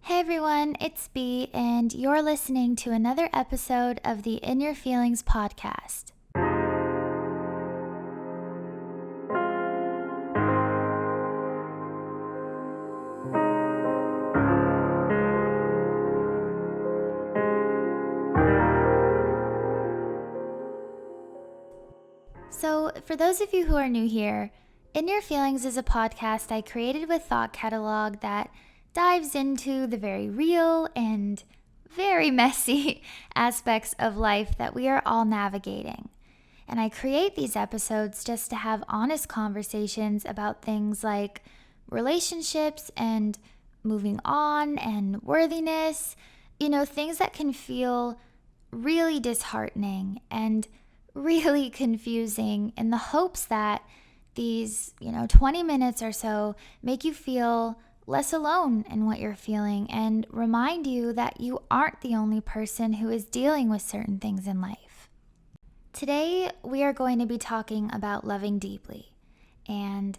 Hey everyone, it's B, and you're listening to another episode of the In Your Feelings podcast. So, for those of you who are new here, In Your Feelings is a podcast I created with Thought Catalog that dives into the very real and very messy aspects of life that we are all navigating. And I create these episodes just to have honest conversations about things like relationships and moving on and worthiness, things that can feel really disheartening and really confusing, in the hopes that these, 20 minutes or so make you feel less alone in what you're feeling and remind you that you aren't the only person who is dealing with certain things in life. Today, we are going to be talking about loving deeply and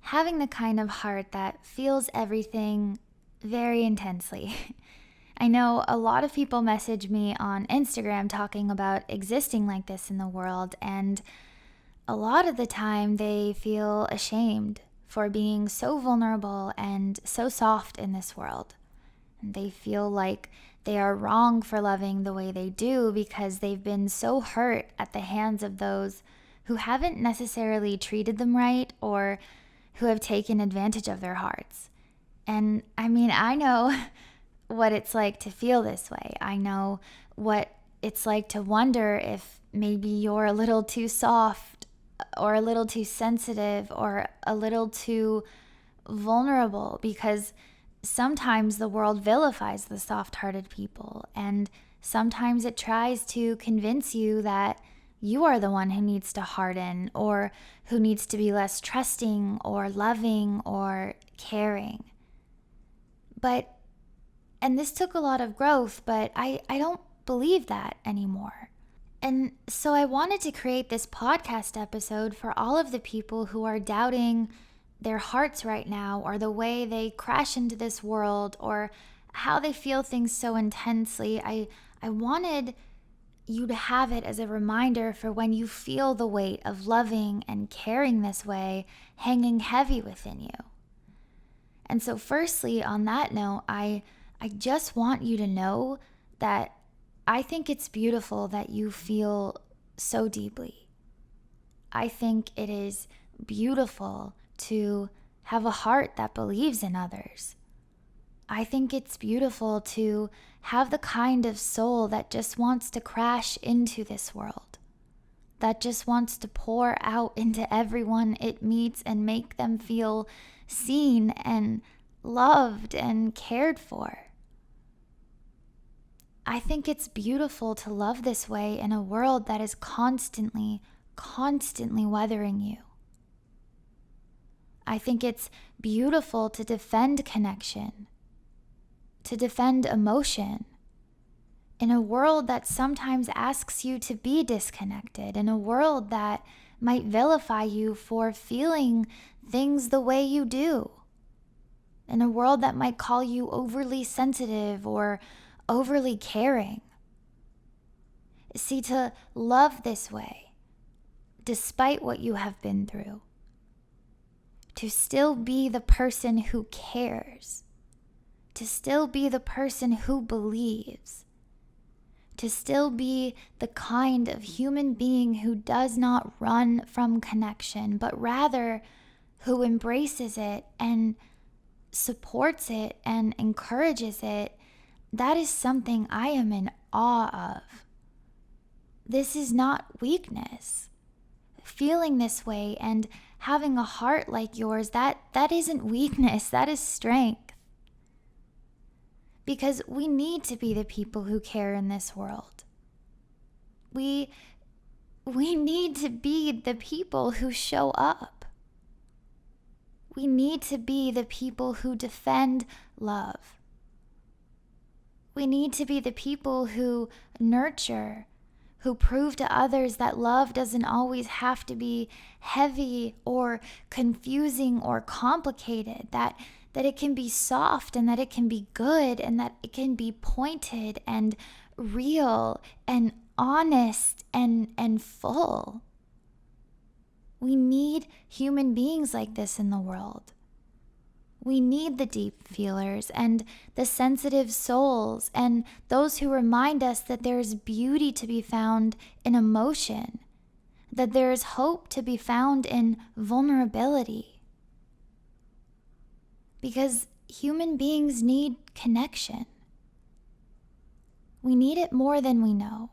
having the kind of heart that feels everything very intensely. I know a lot of people message me on Instagram talking about existing like this in the world, and a lot of the time they feel ashamed for being so vulnerable and so soft in this world. And they feel like they are wrong for loving the way they do because they've been so hurt at the hands of those who haven't necessarily treated them right or who have taken advantage of their hearts. And I know what it's like to feel this way. I know what it's like to wonder if maybe you're a little too soft or a little too sensitive or a little too vulnerable, because sometimes the world vilifies the soft-hearted people, and sometimes it tries to convince you that you are the one who needs to harden or who needs to be less trusting or loving or caring. And this took a lot of growth, but I don't believe that anymore. And so I wanted to create this podcast episode for all of the people who are doubting their hearts right now, or the way they crash into this world, or how they feel things so intensely. I wanted you to have it as a reminder for when you feel the weight of loving and caring this way hanging heavy within you. And so firstly, on that note, I just want you to know that I think it's beautiful that you feel so deeply. I think it is beautiful to have a heart that believes in others. I think it's beautiful to have the kind of soul that just wants to crash into this world, that just wants to pour out into everyone it meets and make them feel seen and loved and cared for. I think it's beautiful to love this way in a world that is constantly weathering you. I think it's beautiful to defend connection, to defend emotion, in a world that sometimes asks you to be disconnected, in a world that might vilify you for feeling things the way you do, in a world that might call you overly sensitive or overly caring. See, to love this way, despite what you have been through, to still be the person who cares, to still be the person who believes, to still be the kind of human being who does not run from connection, but rather who embraces it and supports it and encourages it. That is something I am in awe of. This is not weakness. Feeling this way and having a heart like yours, that isn't weakness, that is strength. Because we need to be the people who care in this world. We need to be the people who show up. We need to be the people who defend love. We need to be the people who nurture, who prove to others that love doesn't always have to be heavy or confusing or complicated, that that it can be soft and that it can be good and that it can be pointed and real and honest and full. We need human beings like this in the world. We need the deep feelers and the sensitive souls and those who remind us that there is beauty to be found in emotion, that there is hope to be found in vulnerability. Because human beings need connection. We need it more than we know.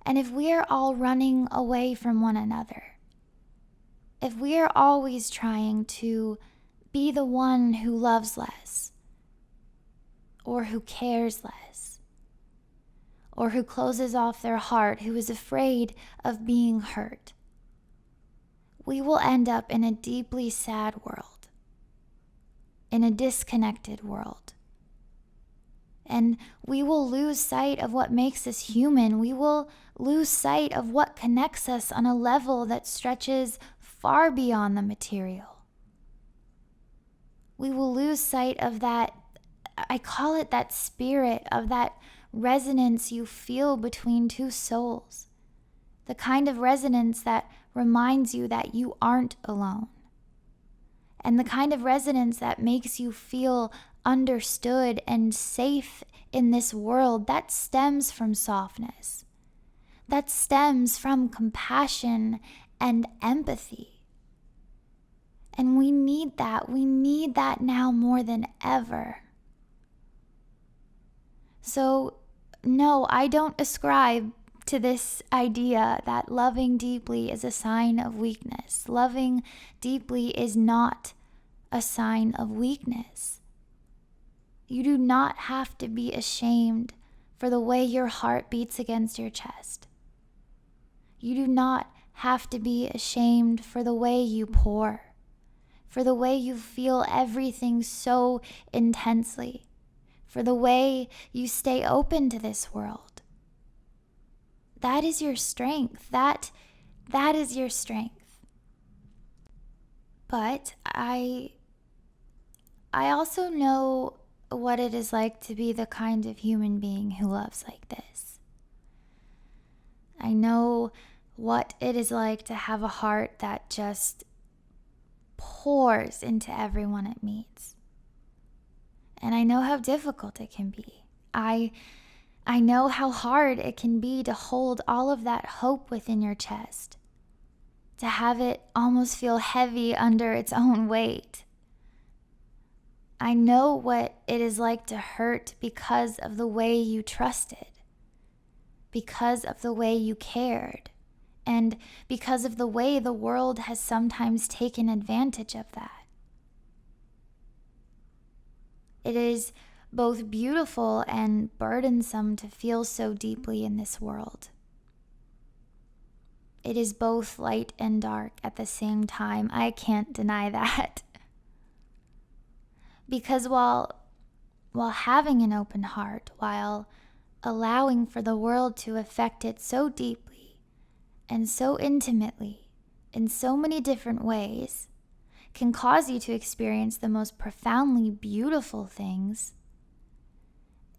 And if we are all running away from one another, if we are always trying to be the one who loves less, or who cares less, or who closes off their heart, who is afraid of being hurt, we will end up in a deeply sad world, in a disconnected world. And we will lose sight of what makes us human. We will lose sight of what connects us on a level that stretches far beyond the material. We will lose sight of that, I call it that spirit, of that resonance you feel between two souls. The kind of resonance that reminds you that you aren't alone. And the kind of resonance that makes you feel understood and safe in this world, that stems from softness. That stems from compassion and empathy. And we need that. We need that now more than ever. So, no, I don't ascribe to this idea that loving deeply is a sign of weakness. Loving deeply is not a sign of weakness. You do not have to be ashamed for the way your heart beats against your chest. You do not have to be ashamed for the way you pour, for the way you feel everything so intensely, for the way you stay open to this world. That is your strength. That is your strength. But I also know what it is like to be the kind of human being who loves like this. I know what it is like to have a heart that just pours into everyone it meets. And I know how difficult it can be. I know how hard it can be to hold all of that hope within your chest, to have it almost feel heavy under its own weight. I know what it is like to hurt because of the way you trusted, because of the way you cared, and because of the way the world has sometimes taken advantage of that. It is both beautiful and burdensome to feel so deeply in this world. It is both light and dark at the same time. I can't deny that. Because while having an open heart, while allowing for the world to affect it so deeply and so intimately in so many different ways, can cause you to experience the most profoundly beautiful things,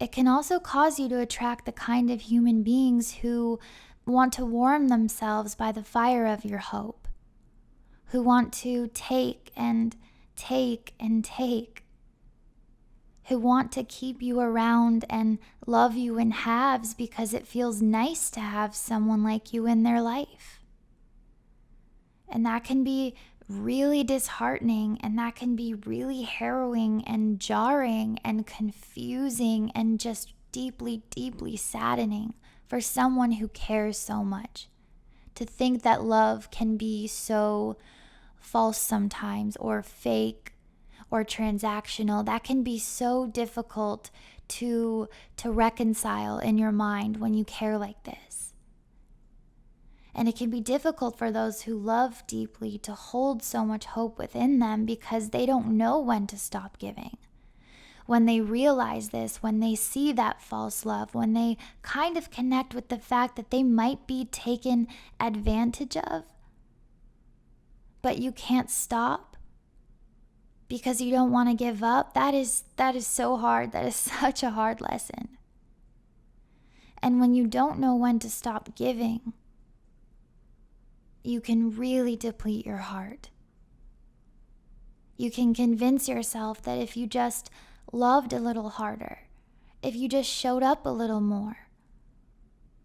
it can also cause you to attract the kind of human beings who want to warm themselves by the fire of your hope, who want to take and take and take, who want to keep you around and love you in halves because it feels nice to have someone like you in their life. And that can be really disheartening, and that can be really harrowing and jarring and confusing and just deeply, deeply saddening for someone who cares so much. To think that love can be so false sometimes, or fake, or transactional, that can be so difficult to reconcile in your mind when you care like this. And it can be difficult for those who love deeply to hold so much hope within them because they don't know when to stop giving. When they realize this, when they see that false love, when they kind of connect with the fact that they might be taken advantage of, but you can't stop. because you don't want to give up, that is so hard. That is such a hard lesson. And when you don't know when to stop giving, you can really deplete your heart. You can convince yourself that if you just loved a little harder, if you just showed up a little more,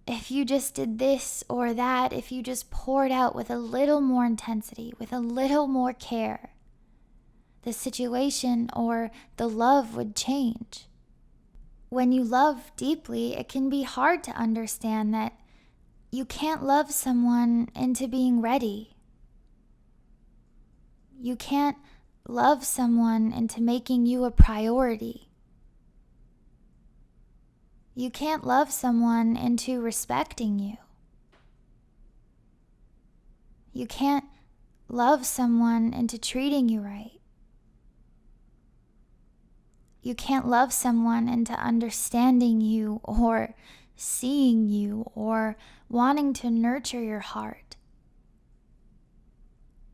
if you just did this or that, if you just poured out with a little more intensity, with a little more care, the situation or the love would change. When you love deeply, it can be hard to understand that you can't love someone into being ready. You can't love someone into making you a priority. You can't love someone into respecting you. You can't love someone into treating you right. You can't love someone into understanding you or seeing you or wanting to nurture your heart.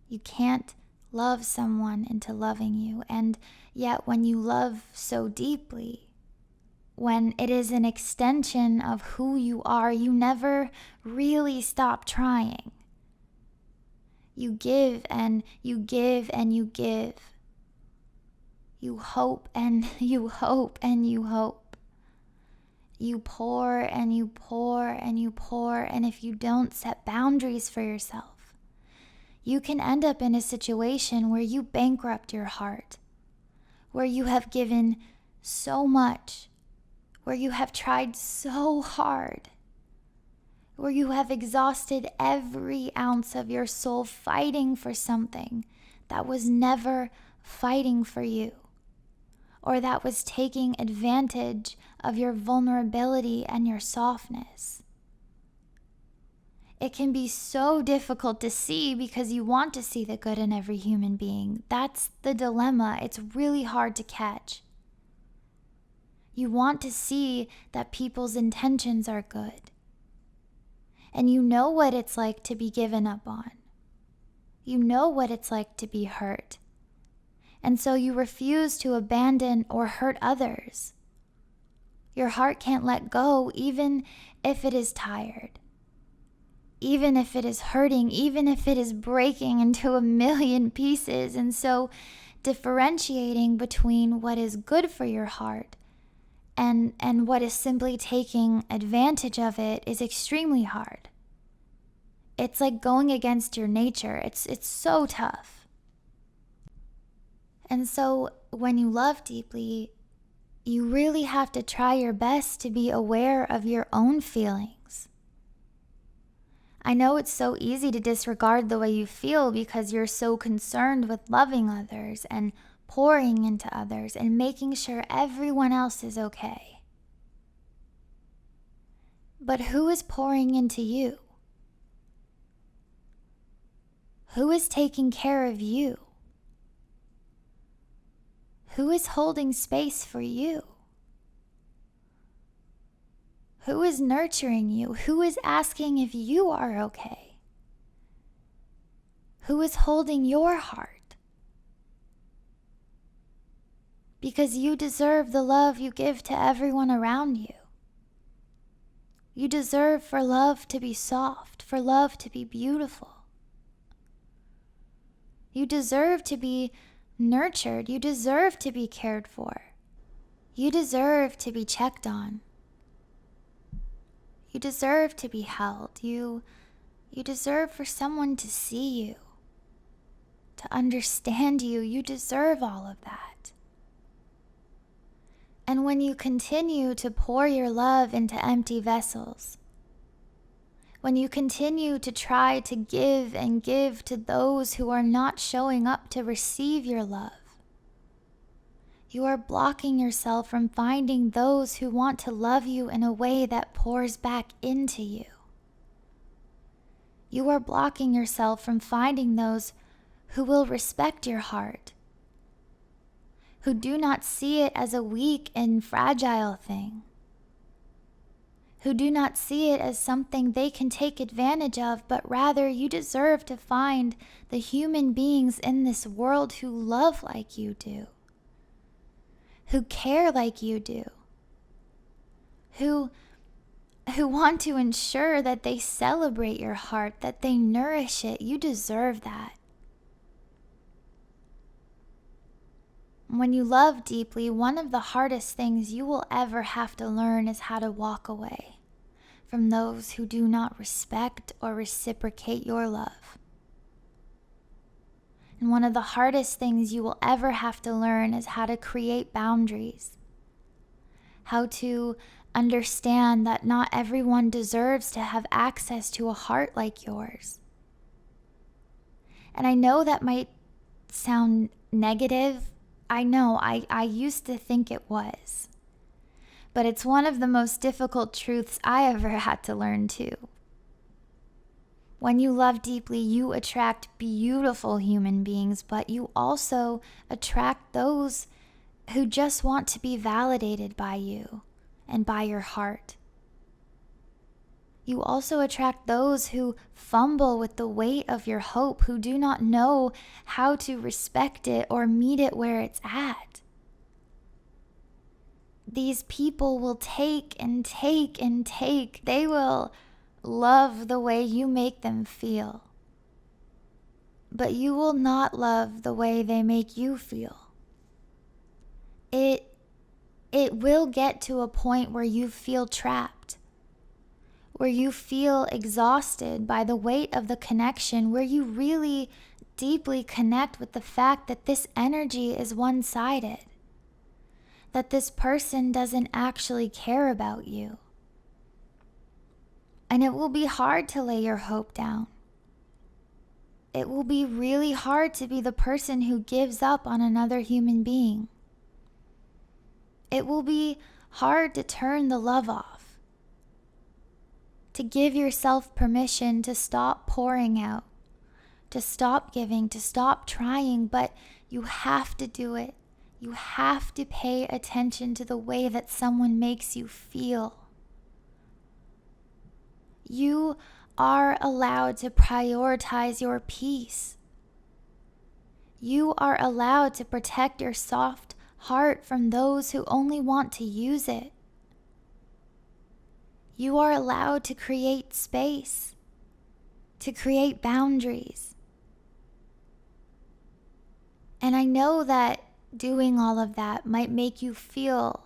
You can't love someone into loving you. And yet when you love so deeply, when it is an extension of who you are, you never really stop trying. You give and you give and you give. You hope and you hope and you hope. You pour and you pour and you pour, and if you don't set boundaries for yourself, you can end up in a situation where you bankrupt your heart, where you have given so much, where you have tried so hard, where you have exhausted every ounce of your soul fighting for something that was never fighting for you, or that was taking advantage of your vulnerability and your softness. It can be so difficult to see because you want to see the good in every human being. That's the dilemma. It's really hard to catch. You want to see that people's intentions are good. And you know what it's like to be given up on. You know what it's like to be hurt. And so you refuse to abandon or hurt others. Your heart can't let go even if it is tired. Even if it is hurting, even if it is breaking into a million pieces. And so differentiating between what is good for your heart and what is simply taking advantage of it is extremely hard. It's like going against your nature. It's so tough. And so when you love deeply, you really have to try your best to be aware of your own feelings. I know it's so easy to disregard the way you feel because you're so concerned with loving others and pouring into others and making sure everyone else is okay. But who is pouring into you? Who is taking care of you? Who is holding space for you? Who is nurturing you? Who is asking if you are okay? Who is holding your heart? Because you deserve the love you give to everyone around you. You deserve for love to be soft, for love to be beautiful. You deserve to be nurtured. You deserve to be cared for. You deserve to be checked on. You deserve to be held. You deserve for someone to see you, to understand you. You deserve all of that. And when you continue to pour your love into empty vessels, when you continue to try to give and give to those who are not showing up to receive your love, you are blocking yourself from finding those who want to love you in a way that pours back into you. You are blocking yourself from finding those who will respect your heart, who do not see it as a weak and fragile thing, who do not see it as something they can take advantage of, but rather you deserve to find the human beings in this world who love like you do, who care like you do, who want to ensure that they celebrate your heart, that they nourish it. You deserve that. When you love deeply, one of the hardest things you will ever have to learn is how to walk away from those who do not respect or reciprocate your love. And one of the hardest things you will ever have to learn is how to create boundaries, how to understand that not everyone deserves to have access to a heart like yours. And I know that might sound negative. I know, I used to think it was. But it's one of the most difficult truths I ever had to learn too. When you love deeply, you attract beautiful human beings, but you also attract those who just want to be validated by you and by your heart. You also attract those who fumble with the weight of your hope, who do not know how to respect it or meet it where it's at. These people will take and take and take. They will love the way you make them feel. But you will not love the way they make you feel. It will get to a point where you feel trapped, where you feel exhausted by the weight of the connection, where you really deeply connect with the fact that this energy is one-sided, that this person doesn't actually care about you. And it will be hard to lay your hope down. It will be really hard to be the person who gives up on another human being. It will be hard to turn the love off, to give yourself permission to stop pouring out, to stop giving, to stop trying, but you have to do it. You have to pay attention to the way that someone makes you feel. You are allowed to prioritize your peace. You are allowed to protect your soft heart from those who only want to use it. You are allowed to create space, to create boundaries. And I know that doing all of that might make you feel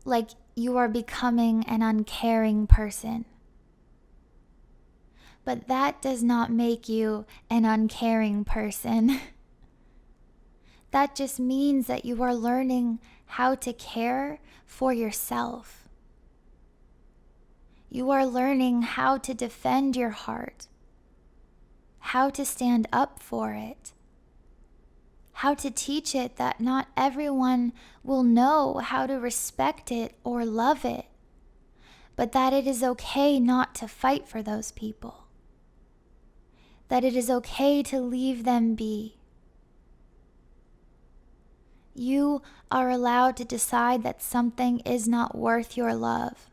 like you are becoming an uncaring person. But that does not make you an uncaring person. That just means that you are learning how to care for yourself. You are learning how to defend your heart, how to stand up for it, how to teach it that not everyone will know how to respect it or love it, but that it is okay not to fight for those people, that it is okay to leave them be. You are allowed to decide that something is not worth your love.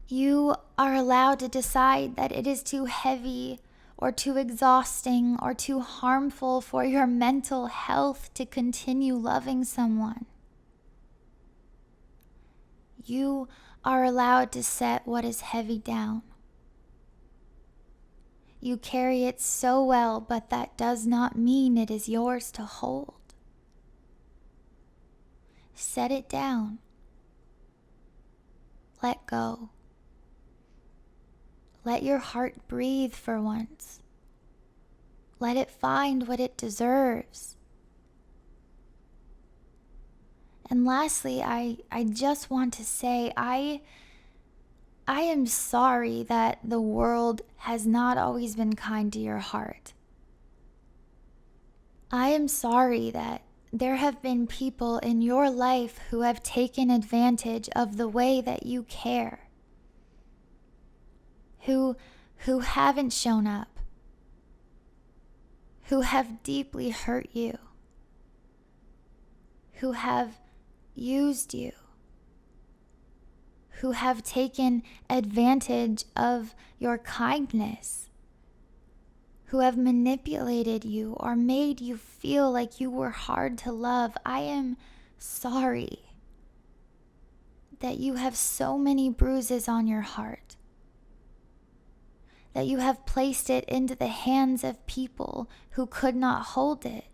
You are allowed to decide that it is too heavy or too exhausting or too harmful for your mental health to continue loving someone. You are allowed to set what is heavy down. You carry it so well, but that does not mean it is yours to hold. Set it down. Let go. Let your heart breathe for once. Let it find what it deserves. And lastly, I just want to say, I am sorry that the world has not always been kind to your heart. I am sorry that there have been people in your life who have taken advantage of the way that you care, who haven't shown up, who have deeply hurt you, who have used you, who have taken advantage of your kindness, who have manipulated you or made you feel like you were hard to love. I am sorry that you have so many bruises on your heart, that you have placed it into the hands of people who could not hold it,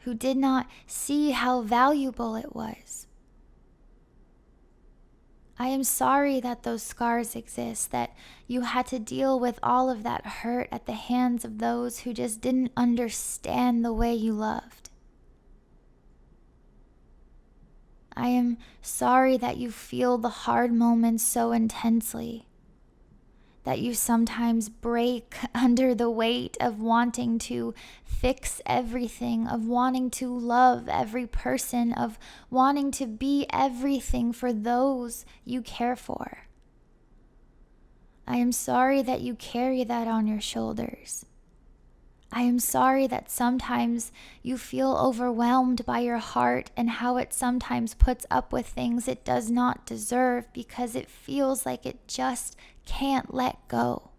who did not see how valuable it was. I am sorry that those scars exist, that you had to deal with all of that hurt at the hands of those who just didn't understand the way you loved. I am sorry that you feel the hard moments so intensely, that you sometimes break under the weight of wanting to fix everything, of wanting to love every person, of wanting to be everything for those you care for. I am sorry that you carry that on your shoulders. I am sorry that sometimes you feel overwhelmed by your heart and how it sometimes puts up with things it does not deserve because it feels like it just can't let go.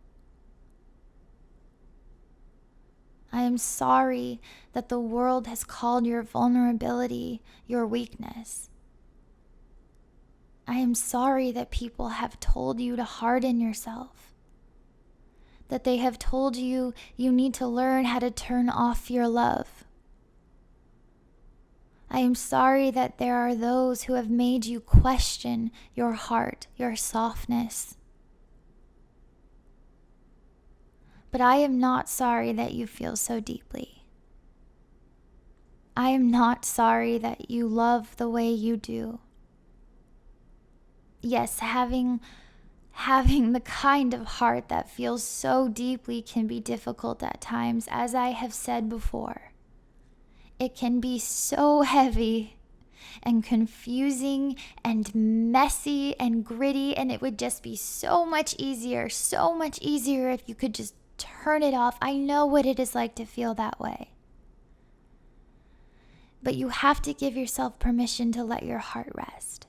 I am sorry that the world has called your vulnerability your weakness. I am sorry that people have told you to harden yourself, that they have told you you need to learn how to turn off your love. I am sorry that there are those who have made you question your heart, your softness. But I am not sorry that you feel so deeply. I am not sorry that you love the way you do. Yes, having the kind of heart that feels so deeply can be difficult at times, as I have said before. It can be so heavy and confusing and messy and gritty, and it would just be so much easier if you could just turn it off. I know what it is like to feel that way. But you have to give yourself permission to let your heart rest.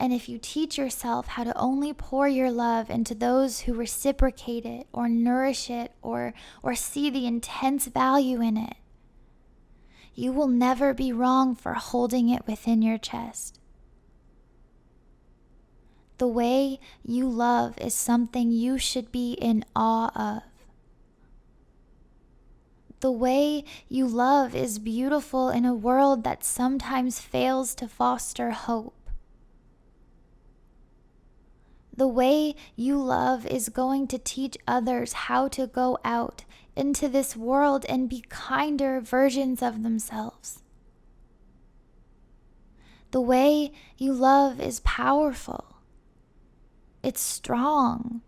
And if you teach yourself how to only pour your love into those who reciprocate it or nourish it or see the intense value in it, you will never be wrong for holding it within your chest. The way you love is something you should be in awe of. The way you love is beautiful in a world that sometimes fails to foster hope. The way you love is going to teach others how to go out into this world and be kinder versions of themselves. The way you love is powerful. It's strong.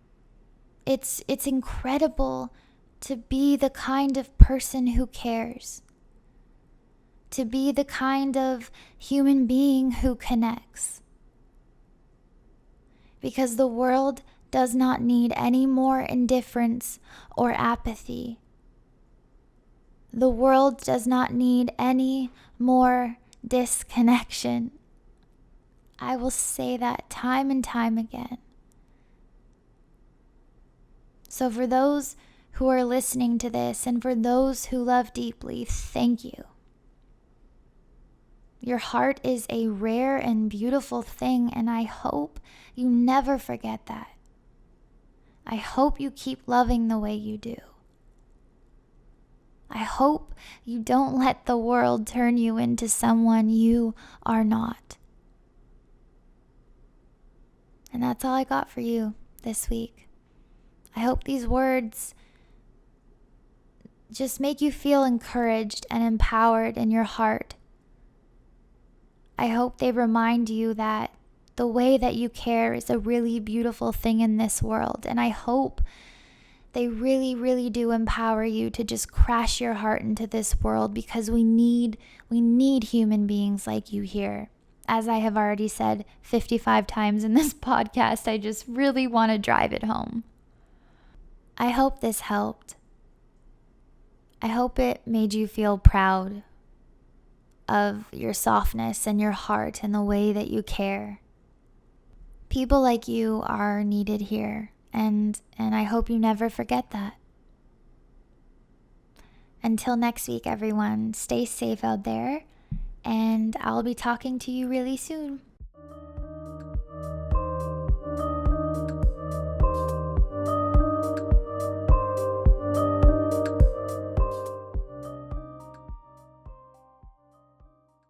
It's incredible to be the kind of person who cares. To be the kind of human being who connects. Because the world does not need any more indifference or apathy. The world does not need any more disconnection. I will say that time and time again. So for those who are listening to this and for those who love deeply, thank you. Your heart is a rare and beautiful thing, and I hope you never forget that. I hope you keep loving the way you do. I hope you don't let the world turn you into someone you are not. And that's all I got for you this week. I hope these words just make you feel encouraged and empowered in your heart. I hope they remind you that the way that you care is a really beautiful thing in this world. And I hope they really, really do empower you to just crash your heart into this world, because we need human beings like you here. As I have already said 55 times in this podcast, I just really want to drive it home. I hope this helped. I hope it made you feel proud of your softness and your heart and the way that you care. People like you are needed here, and I hope you never forget that. Until next week, everyone, stay safe out there, and I'll be talking to you really soon.